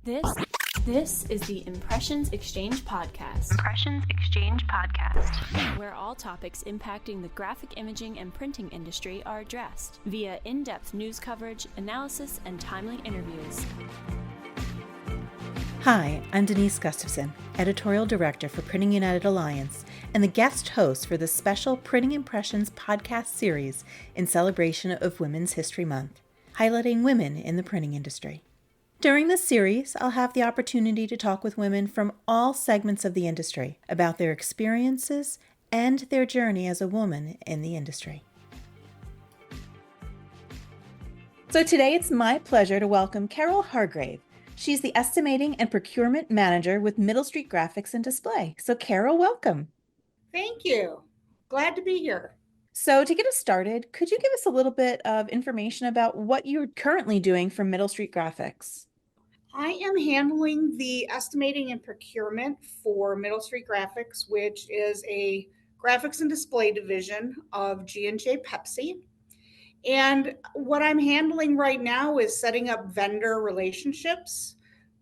This is the Impressions Exchange Podcast. Where all topics impacting the graphic imaging and printing industry are addressed via in-depth news coverage, analysis, and timely interviews. Hi, I'm Denise Gustafson, Editorial Director for Printing United Alliance, and the guest host for the special Printing Impressions podcast series in celebration of Women's History Month, highlighting women in the printing industry. During this series, I'll have the opportunity to talk with women from all segments of the industry about their experiences and their journey as a woman in the industry. So today it's my pleasure to welcome Carol Hargrave. She's the Estimating and Procurement Manager with Middlestreet Graphics Display. So Carol, welcome. Thank you. Glad to be here. So to get us started, could you give us a little bit of information about what you're currently doing for Middlestreet Graphics? I am handling the estimating and procurement for Middlestreet Graphics, which is a graphics and display division of G&J Pepsi. And what I'm handling right now is setting up vendor relationships,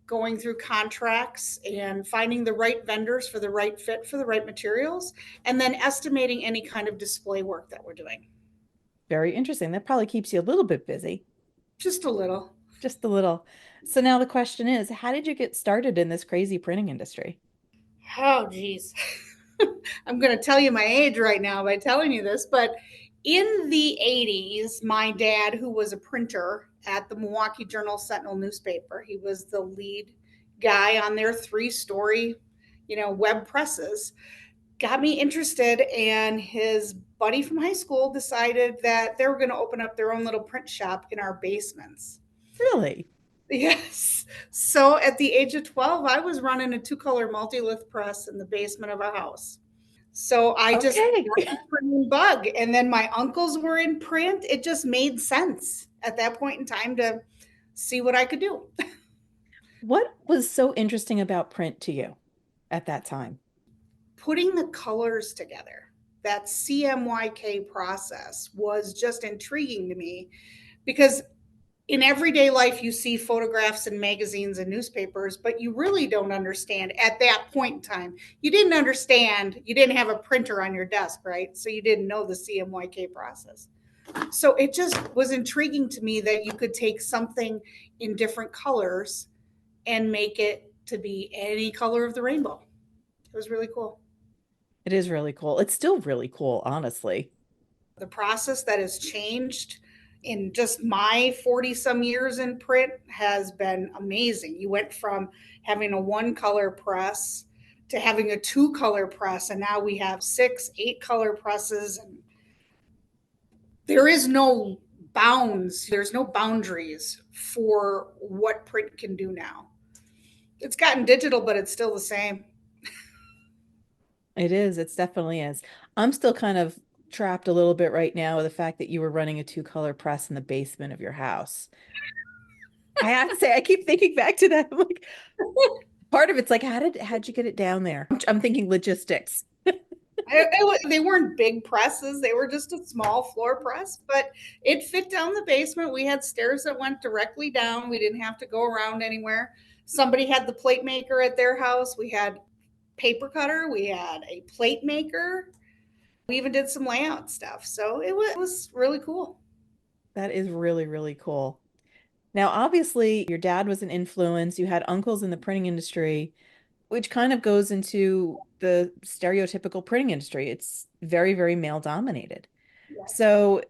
going through contracts and finding the right vendors for the right fit for the right materials, and then estimating any kind of display work that we're doing. Very interesting. That probably keeps you a little bit busy. Just a little. Just a little. So now the question is, how did you get started in this crazy printing industry? Oh, geez. I'm going to tell you my age right now by telling you this, but in the 80s, my dad, who was a printer at the Milwaukee Journal-Sentinel newspaper, he was the lead guy on their 3-story, web presses, got me interested, and his buddy from high school decided that they were going to open up their own little print shop in our basements. Really? Yes. So at the age of 12, I was running a 2-color multi-lith press in the basement of our house. So I just got a printing bug, and then my uncles were in print. It just made sense at that point in time to see what I could do. What was so interesting about print to you at that time? Putting the colors together, that CMYK process was just intriguing to me, because in everyday life, you see photographs in magazines and newspapers, but you really don't understand at that point in time. You didn't understand, you didn't have a printer on your desk, right? So you didn't know the CMYK process. So it just was intriguing to me that you could take something in different colors and make it to be any color of the rainbow. It was really cool. It is really cool. It's still really cool, honestly. The process that has changed in just my 40-some years in print has been amazing. You went from having a 1-color press to having a 2-color press, and now we have 6, 8-color presses. And there is no bounds. There's no boundaries for what print can do now. It's gotten digital, but it's still the same. It is. It definitely is. I'm still kind of trapped a little bit right now with the fact that you were running a 2-color press in the basement of your house. I have to say, I keep thinking back to that. I'm like, part of it's like, how'd you get it down there? I'm thinking logistics. They weren't big presses. They were just a small floor press, but it fit down the basement. We had stairs that went directly down. We didn't have to go around anywhere. Somebody had the plate maker at their house. We had paper cutter. We had a plate maker. We even did some layout stuff. So it was really cool. That is really, really cool. Now, obviously, your dad was an influence. You had uncles in the printing industry, which kind of goes into the stereotypical printing industry. It's very, very male dominated. Yes. So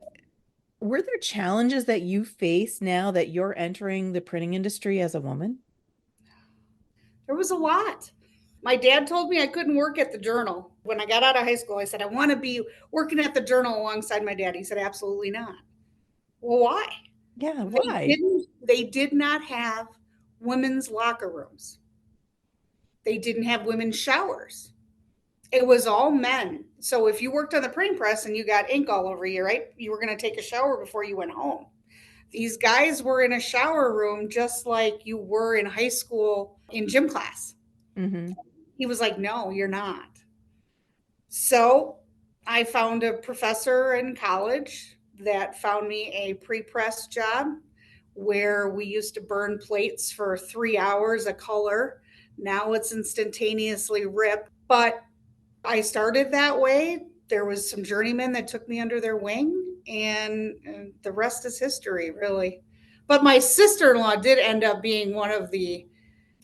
were there challenges that you face now that you're entering the printing industry as a woman? There was a lot. My dad told me I couldn't work at the Journal. When I got out of high school, I said, I want to be working at the Journal alongside my dad. He said, absolutely not. Well, why? Yeah, why? They did not have women's locker rooms. They didn't have women's showers. It was all men. So if you worked on the printing press and you got ink all over you, right, you were going to take a shower before you went home. These guys were in a shower room just like you were in high school in gym class. Mm-hmm. He was like, no, you're not. So I found a professor in college that found me a pre-press job where we used to burn plates for 3 hours a color. Now it's instantaneously ripped. But I started that way. There was some journeymen that took me under their wing, and the rest is history, really. But my sister-in-law did end up being one of the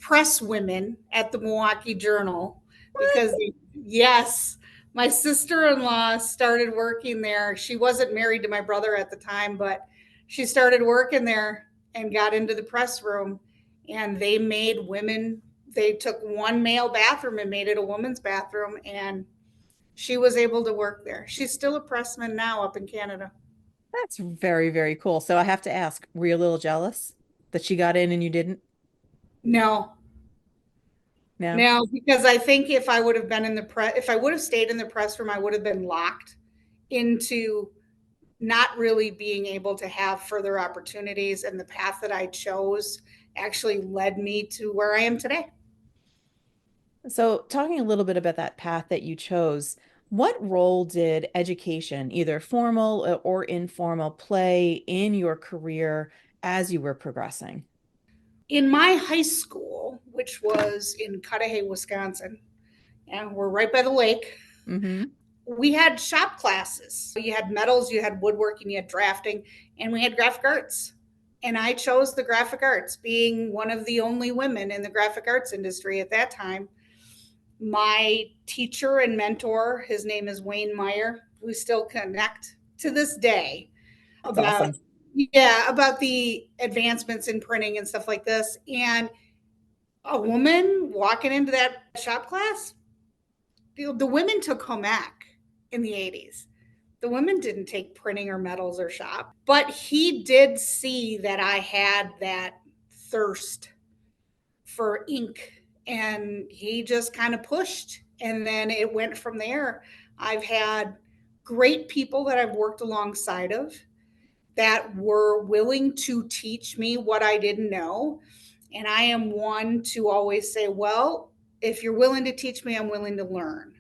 press women at the Milwaukee Journal because, yes, my sister-in-law started working there. She wasn't married to my brother at the time, but she started working there and got into the press room, and they made women, they took one male bathroom and made it a woman's bathroom, and she was able to work there. She's still a pressman now up in Canada. That's very, very cool. So I have to ask, were you a little jealous that she got in and you didn't? No, No? no, because I think if I would have been in the press, if I would have stayed in the press room, I would have been locked into not really being able to have further opportunities. And the path that I chose actually led me to where I am today. So, talking a little bit about that path that you chose, what role did education, either formal or informal, play in your career as you were progressing? In my high school, which was in Cudahy, Wisconsin, and we're right by the lake, Mm-hmm. we had shop classes. You had metals, you had woodworking, you had drafting, and we had graphic arts. And I chose the graphic arts, being one of the only women in the graphic arts industry at that time. My teacher and mentor, his name is Wayne Meyer, we still connect to this day That's about, awesome. yeah, about the advancements in printing and stuff like this. And a woman walking into that shop class, the women took home ec in the 80s. The women didn't take printing or metals or shop, but he did see that I had that thirst for ink, and he just kind of pushed, and then it went from there. I've had great people that I've worked alongside of that were willing to teach me what I didn't know. And I am one to always say, well, if you're willing to teach me, I'm willing to learn.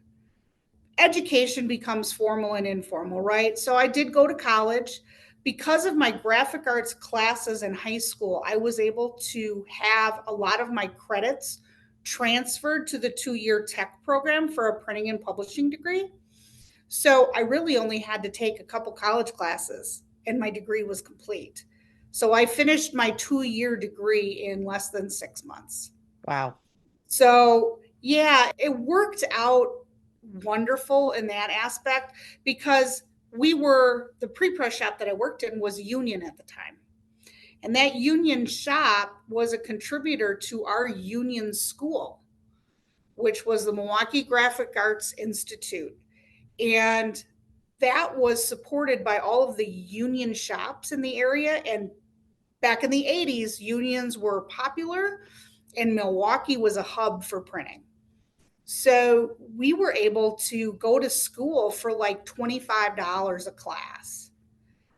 Education becomes formal and informal, right? So I did go to college. Because of my graphic arts classes in high school, I was able to have a lot of my credits transferred to the 2 year tech program for a printing and publishing degree. So I really only had to take a couple college classes and my degree was complete. So I finished my 2 year degree in less than 6 months. Wow. So, yeah, it worked out wonderful in that aspect because the pre press shop that I worked in was union at the time. And that union shop was a contributor to our union school, which was the Milwaukee Graphic Arts Institute. And that was supported by all of the union shops in the area. And back in the 80s, unions were popular, and Milwaukee was a hub for printing. So we were able to go to school for like $25 a class.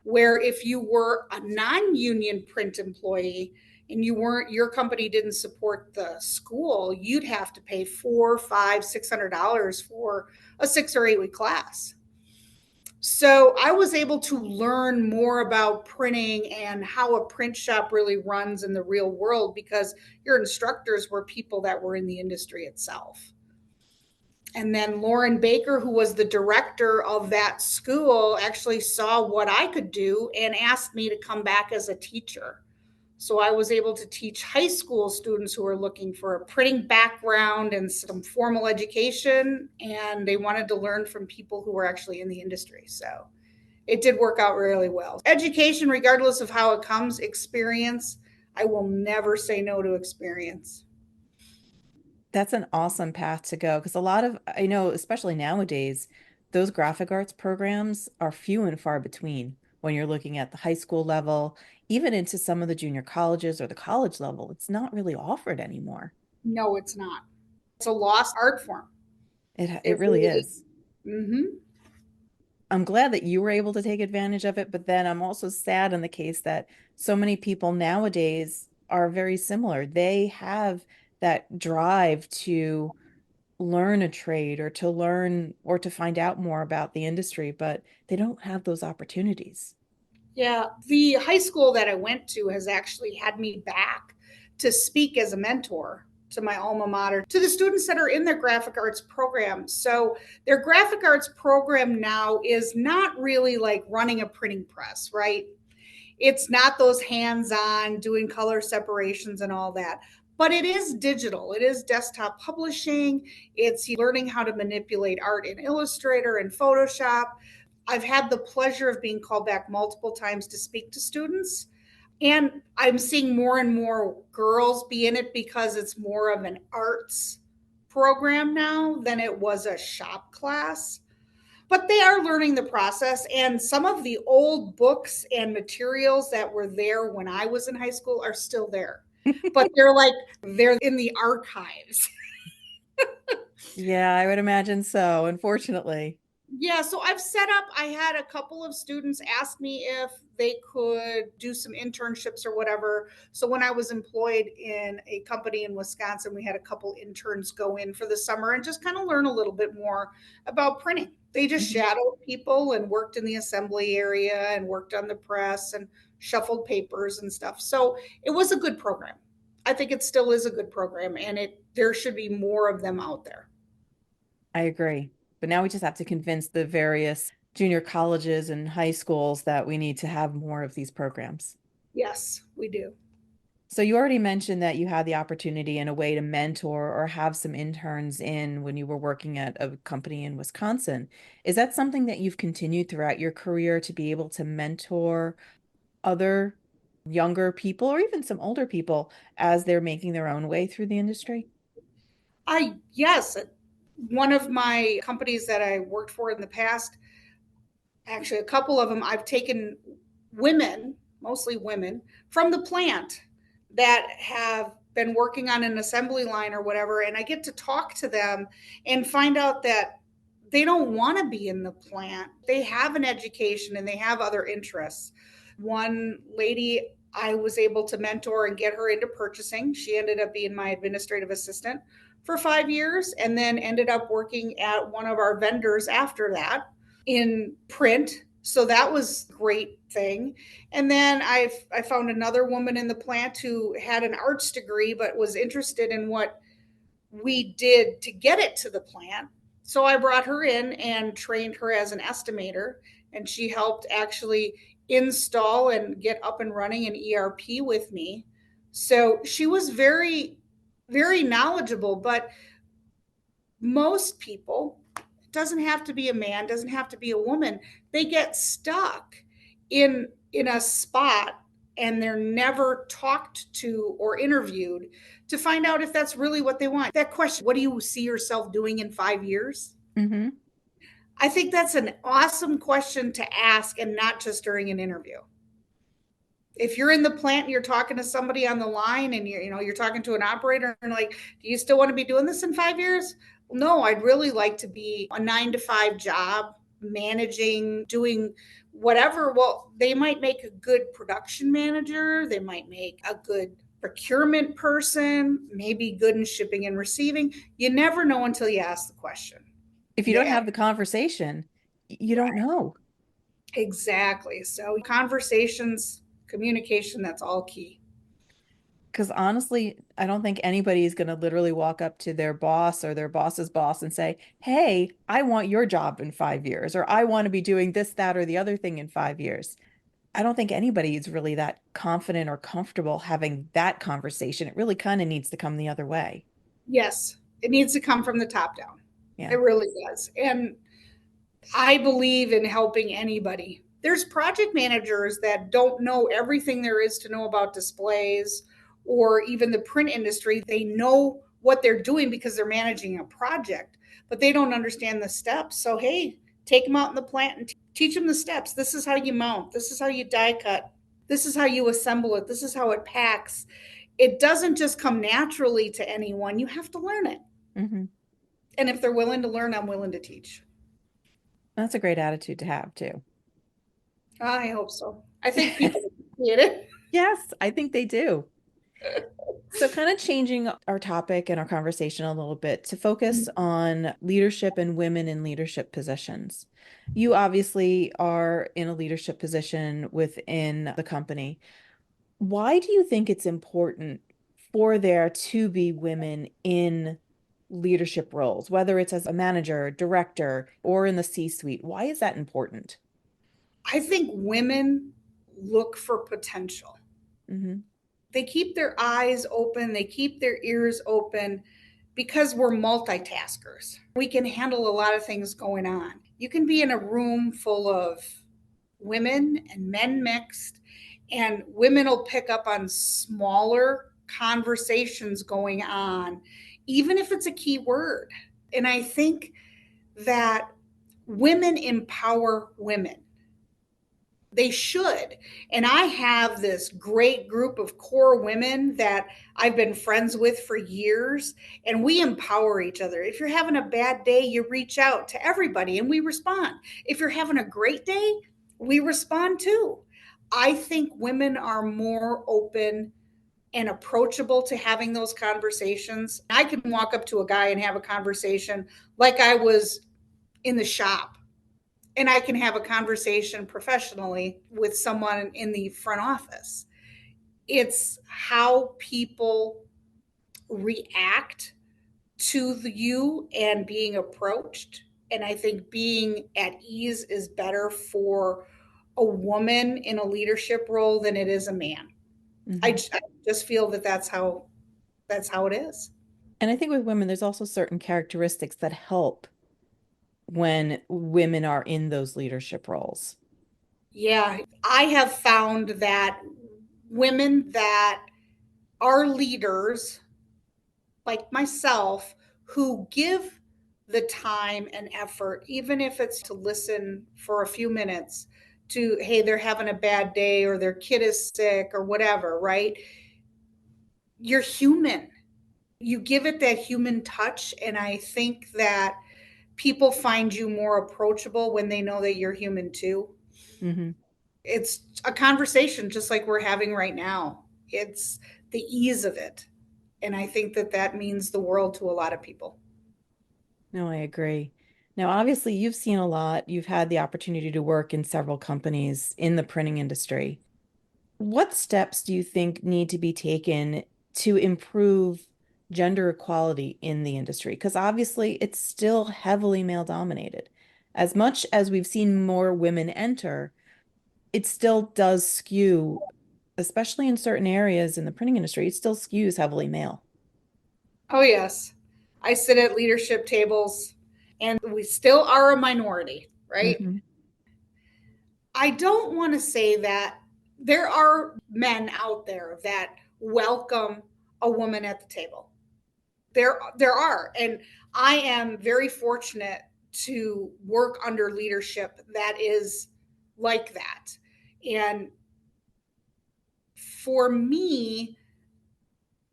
Where if you were a non union print employee and your company didn't support the school, you'd have to pay $400, $500, $600 for a 6 or 8 week class. So I was able to learn more about printing and how a print shop really runs in the real world because your instructors were people that were in the industry itself. And then Lauren Baker, who was the director of that school, actually saw what I could do and asked me to come back as a teacher. So I was able to teach high school students who were looking for a printing background and some formal education, and they wanted to learn from people who were actually in the industry. So it did work out really well. Education, regardless of how it comes, experience, I will never say no to experience. That's an awesome path to go because a lot of, I know, especially nowadays, those graphic arts programs are few and far between when you're looking at the high school level, even into some of the junior colleges or the college level. It's not really offered anymore. No, it's not. It's a lost art form. It It really really. is. Mm-hmm. I'm glad that you were able to take advantage of it, but then I'm also sad in the case that so many people nowadays are very similar. They have that drive to learn a trade or to learn or to find out more about the industry, but they don't have those opportunities. Yeah, the high school that I went to has actually had me back to speak as a mentor to my alma mater, to the students that are in their graphic arts program. So their graphic arts program now is not really like running a printing press, right? It's not those hands-on doing color separations and all that, but it is digital. It is desktop publishing. It's learning how to manipulate art in Illustrator and Photoshop. I've had the pleasure of being called back multiple times to speak to students. And I'm seeing more and more girls be in it because it's more of an arts program now than it was a shop class. But they are learning the process. And some of the old books and materials that were there when I was in high school are still there. But they're in the archives. Yeah, I would imagine so, unfortunately. Yeah, so I had a couple of students ask me if they could do some internships or whatever. So when I was employed in a company in Wisconsin, we had a couple interns go in for the summer and just kind of learn a little bit more about printing. They just Mhm. shadowed people and worked in the assembly area and worked on the press and shuffled papers and stuff. So it was a good program. I think it still is a good program, and it there should be more of them out there. I agree. But now we just have to convince the various junior colleges and high schools that we need to have more of these programs. Yes, we do. So you already mentioned that you had the opportunity in a way to mentor or have some interns in when you were working at a company in Wisconsin. Is that something that you've continued throughout your career to be able to mentor other younger people or even some older people as they're making their own way through the industry? I yes, one of my companies that I worked for in the past, actually a couple of them, I've taken women, mostly women, from the plant that have been working on an assembly line or whatever, and I get to talk to them and find out that they don't want to be in the plant. They have an education and they have other interests. One lady I was able to mentor and get her into purchasing. She ended up being my administrative assistant for 5 years and then ended up working at one of our vendors after that in print. So that was a great thing. And then I found another woman in the plant who had an arts degree but was interested in what we did to get it to the plant. So I brought her in and trained her as an estimator, and she helped actually install and get up and running an ERP with me. So she was very, very knowledgeable. But most people, it doesn't have to be a man, doesn't have to be a woman, they get stuck in a spot and they're never talked to or interviewed to find out if that's really what they want. That question, what do you see yourself doing in 5 years? Hmm. I think that's an awesome question to ask, and not just during an interview. If you're in the plant and you're talking to somebody on the line and you're talking to an operator and like, do you still want to be doing this in 5 years? Well, no, I'd really like to be a 9 to 5 job, managing, doing whatever. Well, they might make a good production manager, they might make a good procurement person, maybe good in shipping and receiving. You never know until you ask the question. If you don't Yeah, have the conversation, you don't know. exactly. So conversations, communication, that's all key. Because honestly, I don't think anybody is going to literally walk up to their boss or their boss's boss and say, "Hey, I want your job in 5 years," or "I want to be doing this, that, or the other thing in 5 years." I don't think anybody is really that confident or comfortable having that conversation. It really kind of needs to come the other way. Yes, it needs to come from the top down. It Yeah. really does. And I believe in helping anybody. There's project managers that don't know everything there is to know about displays or even the print industry. They know what they're doing because they're managing a project, but they don't understand the steps. So, hey, take them out in the plant and teach them the steps. This is how you mount, this is how you die cut, this is how you assemble it, this is how it packs. It doesn't just come naturally to anyone. You have to learn it. Hmm. And if they're willing to learn, I'm willing to teach. That's a great attitude to have too. I hope so. I think people appreciate it. Yes, I think they do. So, kind of changing our topic and our conversation a little bit to focus on leadership and women in leadership positions. You obviously are in a leadership position within the company. Why do you think it's important for there to be women in leadership roles, whether it's as a manager, director, or in the C-suite? Why is that important? I think women look for potential. Hmm. They keep their eyes open, they keep their ears open because we're multitaskers. We can handle a lot of things going on. You can be in a room full of women and men mixed, and women will pick up on smaller conversations going on, even if it's a key word. And I think that women empower women. They should. And I have this great group of core women that I've been friends with for years, and we empower each other. If you're having a bad day, you reach out to everybody and we respond. If you're having a great day, we respond too. I think women are more open and approachable to having those conversations. I can walk up to a guy and have a conversation like I was in the shop, and I can have a conversation professionally with someone in the front office. It's how people react to you and being approached. And I think being at ease is better for a woman in a leadership role than it is a man. I, Hmm. I just feel that that's how it is. And I think with women, there's also certain characteristics that help when women are in those leadership roles. Yeah, I have found that women that are leaders like myself who give the time and effort, even if it's to listen for a few minutes to, hey, they're having a bad day or their kid is sick or whatever, right? You're human. You give it that human touch. And I think that people find you more approachable when they know that you're human too. Hmm. It's a conversation just like we're having right now. It's the ease of it. And I think that that means the world to a lot of people. No, I agree. Now, obviously, you've seen a lot. You've had the opportunity to work in several companies in the printing industry. What steps do you think need to be taken to improve gender equality in the industry? Because obviously, it's still heavily male dominated. As much as we've seen more women enter, it still does skew, especially in certain areas in the printing industry, it still skews heavily male. Oh, yes. I sit at leadership tables and we still are a minority, right? Hmm. I don't want to say that there are men out there that welcome a woman at the table. There are, and I am very fortunate to work under leadership that is like that. And for me,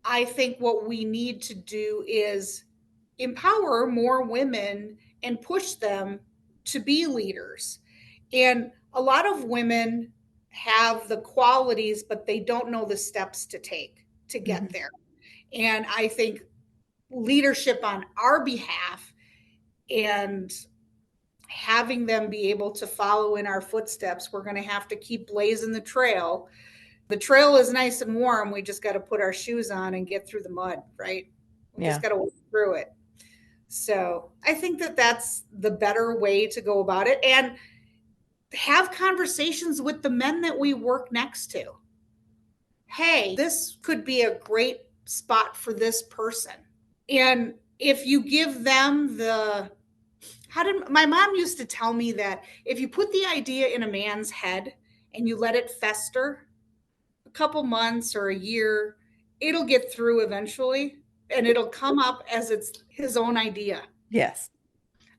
I think what we need to do is empower more women and push them to be leaders. And a lot of women have the qualities, but they don't know the steps to take to get Hmm. there. And I think leadership on our behalf and having them be able to follow in our footsteps, we're going to have to keep blazing the trail. The trail is nice and warm. We just got to put our shoes on and get through the mud, right? We just Yeah. got to work through it. So I think that that's the better way to go about it, and have conversations with the men that we work next to. Hey, this could be a great spot for this person. And if you give them the, how did my mom used to tell me that if you put the idea in a man's head and you let it fester a couple months or a year, it'll get through eventually and it'll come up as it's his own idea. Yes.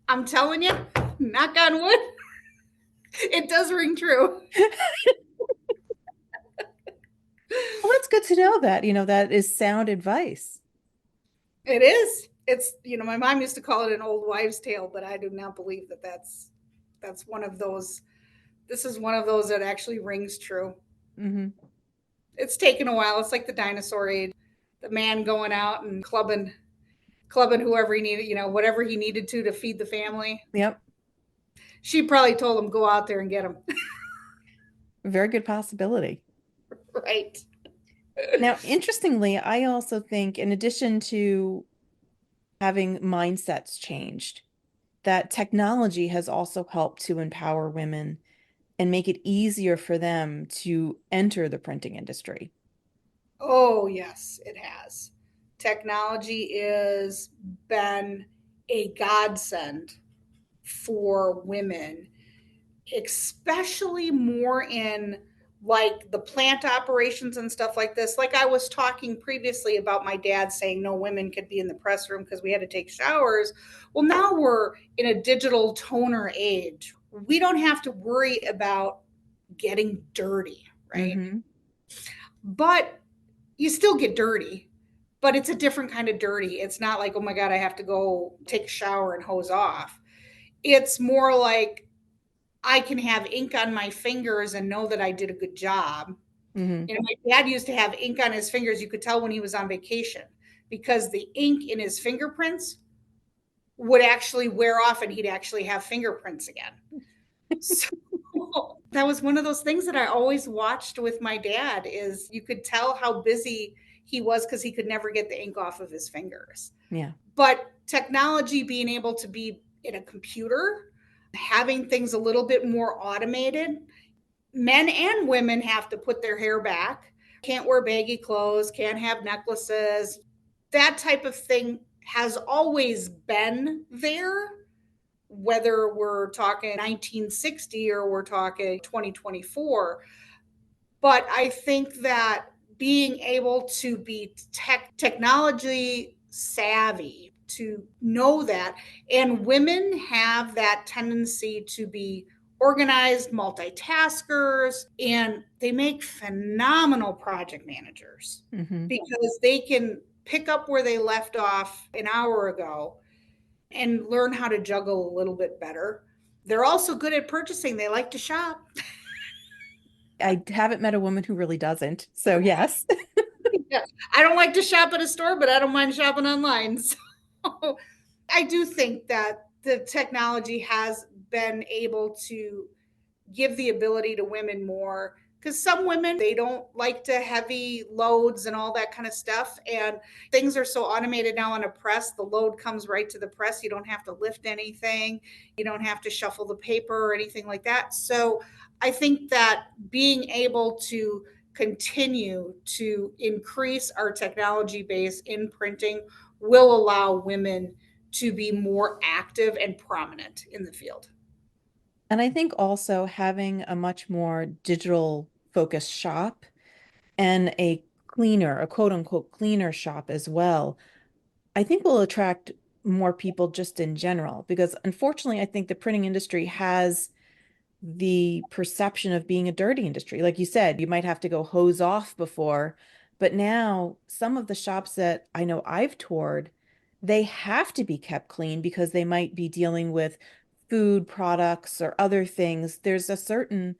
I'm telling you, knock on wood, it does ring true. Well, that's good to know that, that is sound advice. It is. It's, my mom used to call it an old wives' tale, but I do not believe that that's one of those. This is one of those that actually rings true. Hmm. It's taken a while. It's like the dinosaur age. the man going out and clubbing whoever he needed, whatever he needed to feed the family. Yep. She probably told him, go out there and get him. Very good possibility. Right. Now, interestingly, I also think in addition to having mindsets changed, that technology has also helped to empower women and make it easier for them to enter the printing industry. Oh, yes, it has. Technology has been a godsend for women, especially more in like the plant operations and stuff like this. Like I was talking previously about my dad saying no women could be in the press room because we had to take showers. Well, now we're in a digital toner age. We don't have to worry about getting dirty, right? Mm-hmm. But you still get dirty, but it's a different kind of dirty. It's not like, oh my God, I have to go take a shower and hose off. It's more like I can have ink on my fingers and know that I did a good job. Mm-hmm. My dad used to have ink on his fingers. You could tell when he was on vacation because the ink in his fingerprints would actually wear off and he'd actually have fingerprints again. So that was one of those things that I always watched with my dad is you could tell how busy he was because he could never get the ink off of his fingers. Yeah. But technology being able to be in a computer, having things a little bit more automated, men and women have to put their hair back, can't wear baggy clothes, can't have necklaces. That type of thing has always been there, whether we're talking 1960 or we're talking 2024. But I think that being able to be technology savvy, to know that, and women have that tendency to be organized multitaskers, and they make phenomenal project managers Mm-hmm. because they can pick up where they left off an hour ago and learn how to juggle a little bit better. They're also good at purchasing. They like to shop. I haven't met a woman who really doesn't. So yes. Yeah. I don't like to shop at a store, but I don't mind shopping online. So I do think that the technology has been able to give the ability to women more because some women they don't like to heavy loads and all that kind of stuff, and things are so automated now on a press. The load comes right to the press. You don't have to lift anything, you don't have to shuffle the paper or anything like that. So I think that being able to continue to increase our technology base in printing will allow women to be more active and prominent in the field. And I think also having a much more digital focused shop and a cleaner, a quote unquote cleaner shop as well, I think will attract more people just in general. Because unfortunately, I think the printing industry has the perception of being a dirty industry. Like you said, you might have to go hose off before, but now some of the shops that I know I've toured, they have to be kept clean because they might be dealing with food products or other things. There's a certain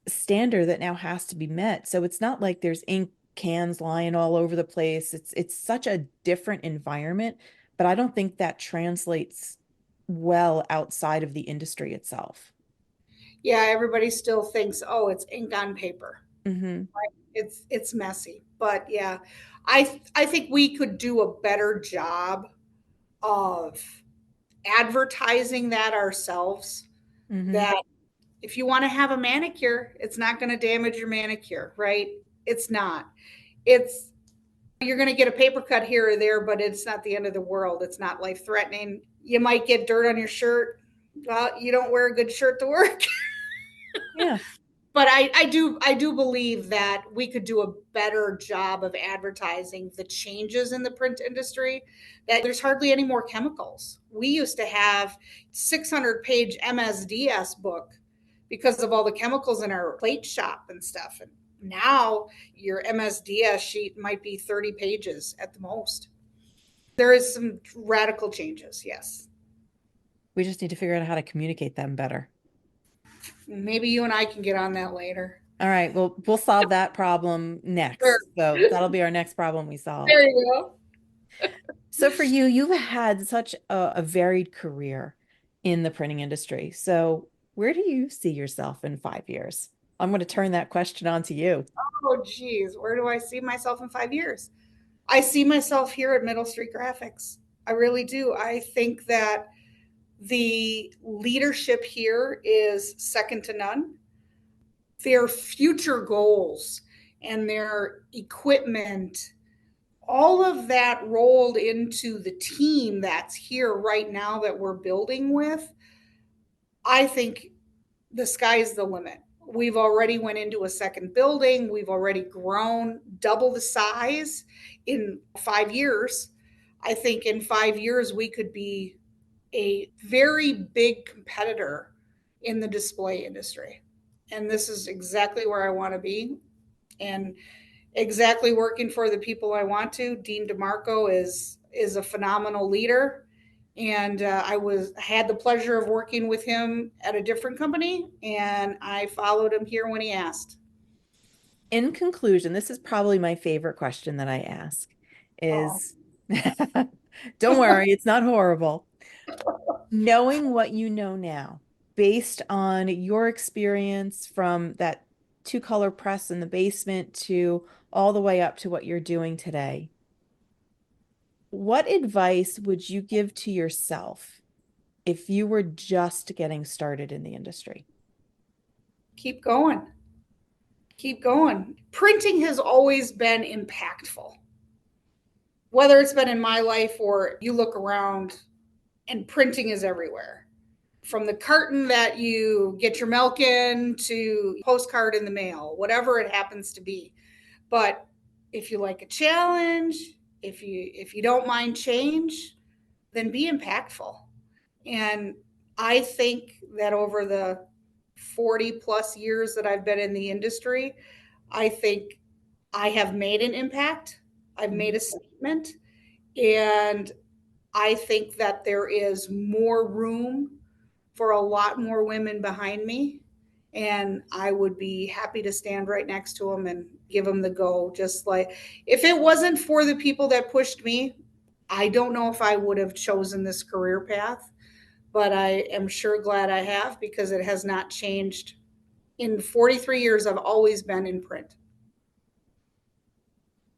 standard that now has to be met. So it's not like there's ink cans lying all over the place. It's such a different environment, but I don't think that translates well outside of the industry itself. Yeah, everybody still thinks, oh, it's ink on paper. Hmm. It's messy. But yeah, I think we could do a better job of advertising that ourselves. Hmm. That if you want to have a manicure, it's not going to damage your manicure, right? It's not. It's you're going to get a paper cut here or there, but it's not the end of the world. It's not life threatening. You might get dirt on your shirt. Well, you don't wear a good shirt to work. Yeah. But I do believe that we could do a better job of advertising the changes in the print industry, that there's hardly any more chemicals. We used to have 600-page MSDS book because of all the chemicals in our plate shop and stuff, and now your MSDS sheet might be 30 pages at the most. There is some radical changes, yes. We just need to figure out how to communicate them better. Maybe you and I can get on that later. All right. Well, we'll solve that problem Sure. next. So that'll be our next problem we solve. There you go. So for you, you've had such a varied career in the printing industry. So where do you see yourself in 5 years? I'm going to turn that question on to you. Oh, geez. Where do I see myself in 5 years? I see myself here at Middlestreet Graphics. I really do. I think that the leadership here is second to none. Their future goals and their equipment, all of that rolled into the team that's here right now that we're building with, I think the sky's the limit. We've already went into a second building. We've already grown double the size in 5 years. I think in 5 years we could be a very big competitor in the display industry. And this is exactly where I want to be and exactly working for the people I want to. Dean DeMarco is a phenomenal leader, and I had the pleasure of working with him at a different company, and I followed him here when he asked. In conclusion, this is probably my favorite question that I ask Oh, is, don't worry, it's not horrible. Knowing what you know now, based on your experience from that two-color press in the basement to all the way up to what you're doing today, what advice would you give to yourself if you were just getting started in the industry? keep going. Keep going. Printing has always been impactful, whether it's been in my life or you look around and printing is everywhere. From the carton that you get your milk in to postcard in the mail, whatever it happens to be. But if you like a challenge, if you don't mind change, then be impactful. And I think that over the 40 plus years that I've been in the industry, I think I have made an impact. I've made a statement. And I think that there is more room for a lot more women behind me. And I would be happy to stand right next to them and give them the go. Just like if it wasn't for the people that pushed me, I don't know if I would have chosen this career path, but I am sure glad I have because it has not changed. In 43 years, I've always been in print.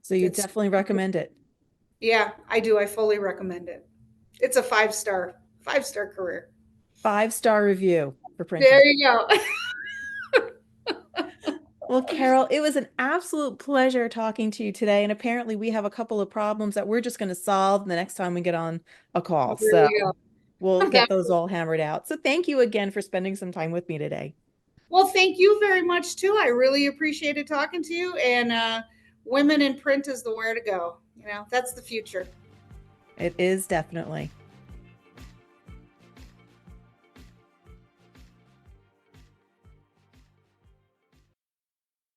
So you It's, definitely recommend it. yeah, I do. I fully recommend it. It's a five-star career. 5-star review for There printing. you go. Well, Carol, it was an absolute pleasure talking to you today. And apparently we have a couple of problems that we're just going to solve the next time we get on a call. There So you we'll go. get those all hammered out. So thank you again for spending some time with me today. Well, thank you very much too. I really appreciated talking to you. And women in print is the where to go. That's the future. It is definitely.